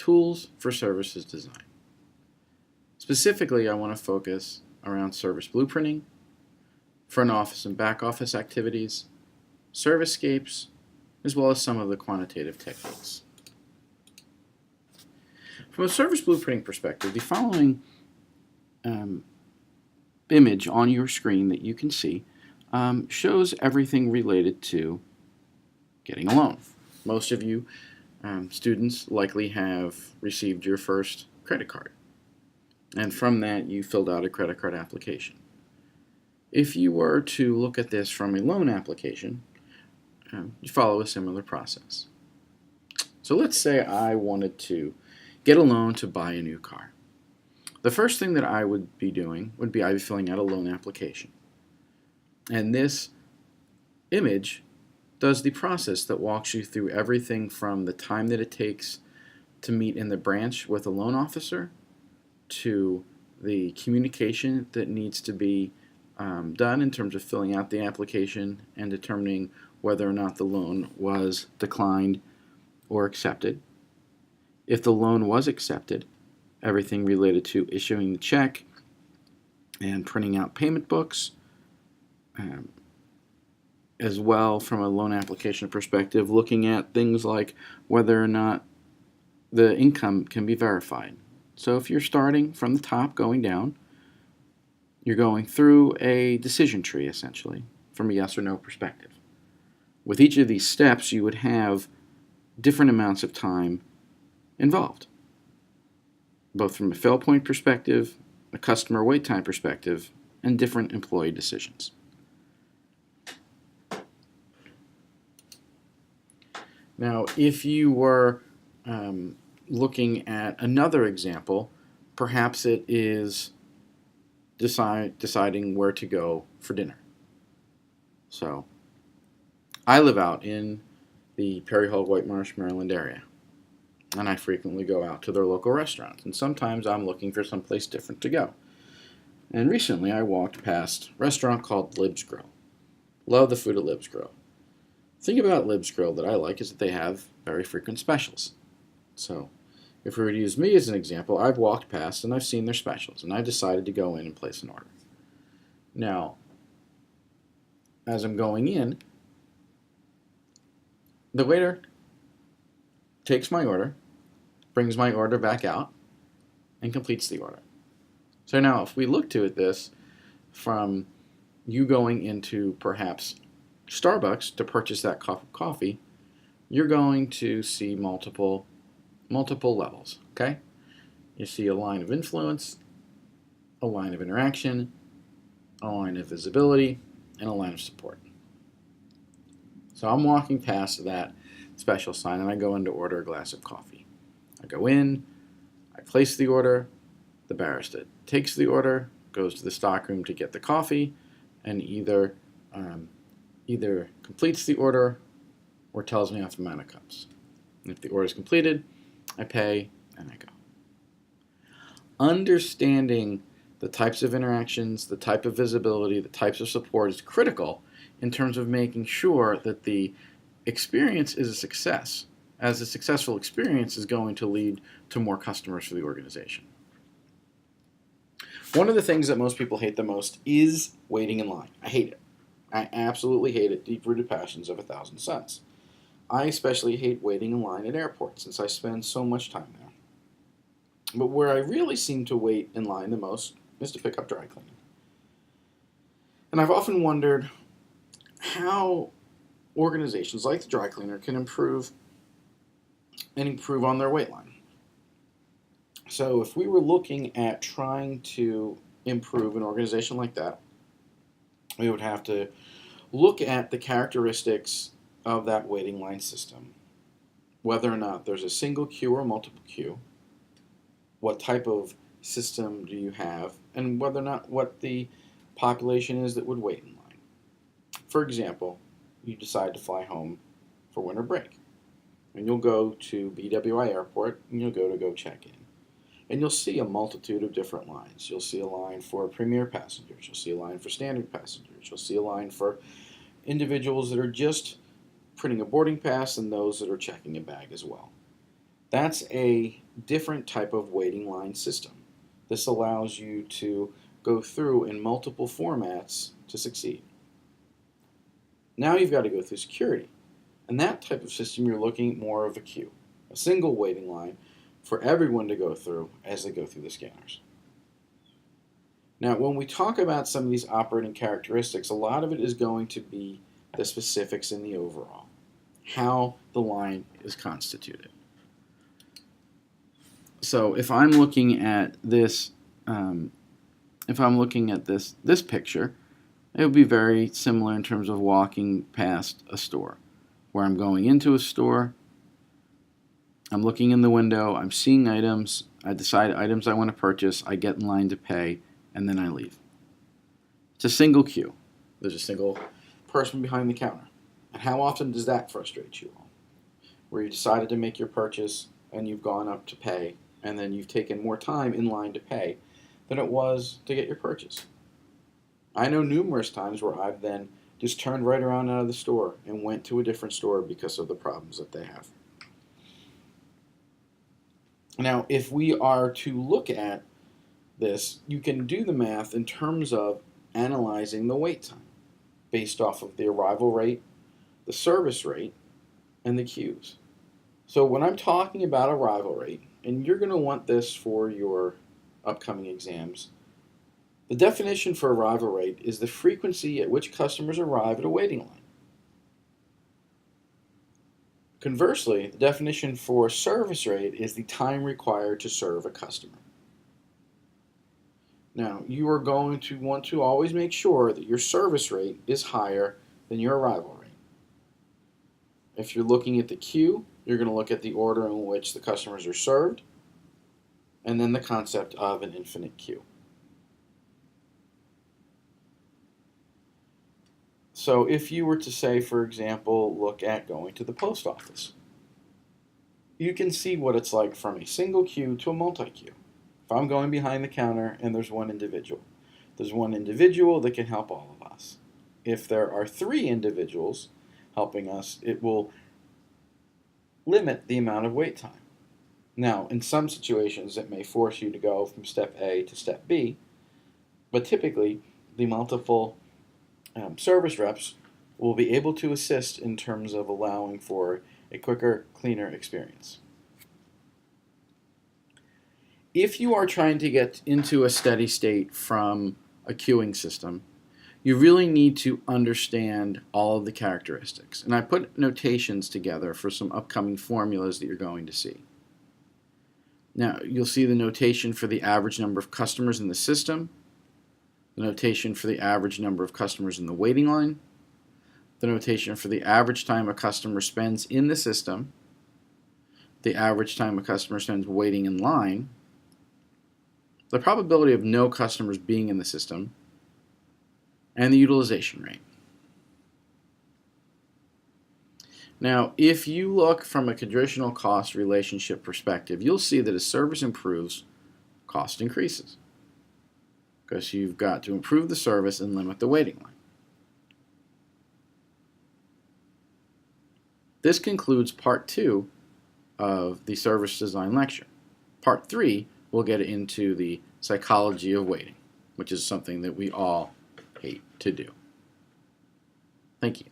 tools for services design. Specifically, I want to focus around service blueprinting, front office and back office activities, servicescapes, as well as some of the quantitative techniques. From a service blueprinting perspective, the following image on your screen that you can see shows everything related to getting a loan. Most of you students likely have received your first credit card, and from that you filled out a credit card application. If you were to look at this from a loan application, you follow a similar process. So let's say I wanted to get a loan to buy a new car. The first thing that I would be doing would be filling out a loan application. And this image does the process that walks you through everything from the time that it takes to meet in the branch with a loan officer to the communication that needs to be done in terms of filling out the application and determining whether or not the loan was declined or accepted. If the loan was accepted, everything related to issuing the check and printing out payment books, as well from a loan application perspective, looking at things like whether or not the income can be verified. So if you're starting from the top going down, you're going through a decision tree essentially from a yes or no perspective. With each of these steps, you would have different amounts of time involved, both from a fail point perspective, a customer wait time perspective, and different employee decisions. Now, if you were looking at another example, perhaps it is deciding where to go for dinner. So, I live out in the Perry Hall, White Marsh, Maryland area, and I frequently go out to their local restaurants, and sometimes I'm looking for someplace different to go. And recently I walked past a restaurant called Lib's Grill. Love the food at Lib's Grill. The thing about Lib's Grill that I like is that they have very frequent specials. So, if we were to use me as an example, I've walked past and I've seen their specials, and I decided to go in and place an order. Now, as I'm going in, the waiter takes my order, brings my order back out, and completes the order. So now, if we look to this from you going into perhaps Starbucks to purchase that cup of coffee, you're going to see multiple levels, okay? You see a line of influence, a line of interaction, a line of visibility, and a line of support. So I'm walking past that special sign and I go in to order a glass of coffee. I go in, I place the order, the barista takes the order, goes to the stockroom to get the coffee, and either completes the order or tells me off the amount of cups. And if the order is completed, I pay and I go. Understanding the types of interactions, the type of visibility, the types of support is critical in terms of making sure that the experience is a success, as a successful experience is going to lead to more customers for the organization. One of the things that most people hate the most is waiting in line. I hate it. I absolutely hate it. Deep-rooted passions of 1,000 suns. I especially hate waiting in line at airports since I spend so much time there. But where I really seem to wait in line the most is to pick up dry cleaning. And I've often wondered how organizations like the dry cleaner can improve on their wait line. So if we were looking at trying to improve an organization like that, we would have to look at the characteristics of that waiting line system, whether or not there's a single queue or multiple queue, what type of system do you have, and whether or not what the population is that would wait in line. For example, you decide to fly home for winter break, and you'll go to BWI Airport, and you'll go check in. And you'll see a multitude of different lines. You'll see a line for premier passengers. You'll see a line for standard passengers. You'll see a line for individuals that are just printing a boarding pass and those that are checking a bag as well. That's a different type of waiting line system. This allows you to go through in multiple formats to succeed. Now you've got to go through security. And that type of system, you're looking at more of a queue, a single waiting line for everyone to go through as they go through the scanners. Now, when we talk about some of these operating characteristics, a lot of it is going to be the specifics in the overall, how the line is constituted. So if I'm looking at this, this picture, it would be very similar in terms of walking past a store, where I'm going into a store, I'm looking in the window, I'm seeing items, I decide items I want to purchase, I get in line to pay, and then I leave. It's a single queue. There's a single person behind the counter. And how often does that frustrate you all? Where you decided to make your purchase and you've gone up to pay, and then you've taken more time in line to pay than it was to get your purchase. I know numerous times where I've then just turned right around out of the store and went to a different store because of the problems that they have. Now, if we are to look at this, you can do the math in terms of analyzing the wait time based off of the arrival rate, the service rate, and the queues. So when I'm talking about arrival rate, and you're going to want this for your upcoming exams, the definition for arrival rate is the frequency at which customers arrive at a waiting line. Conversely, the definition for service rate is the time required to serve a customer. Now, you are going to want to always make sure that your service rate is higher than your arrival rate. If you're looking at the queue, you're going to look at the order in which the customers are served, and then the concept of an infinite queue. So if you were to say, for example, look at going to the post office, you can see what it's like from a single queue to a multi-queue. If I'm going behind the counter and there's one individual that can help all of us. If there are 3 individuals helping us, it will limit the amount of wait time. Now, in some situations, it may force you to go from step A to step B, but typically the multiple service reps will be able to assist in terms of allowing for a quicker, cleaner experience. If you are trying to get into a steady state from a queuing system, you really need to understand all of the characteristics. And I put notations together for some upcoming formulas that you're going to see. Now, you'll see the notation for the average number of customers in the system, the notation for the average number of customers in the waiting line, the notation for the average time a customer spends in the system, the average time a customer spends waiting in line, the probability of no customers being in the system, and the utilization rate. Now, if you look from a traditional cost relationship perspective, you'll see that as service improves, cost increases, because you've got to improve the service and limit the waiting line. This concludes part 2 of the service design lecture. Part 3, we'll get into the psychology of waiting, which is something that we all hate to do. Thank you.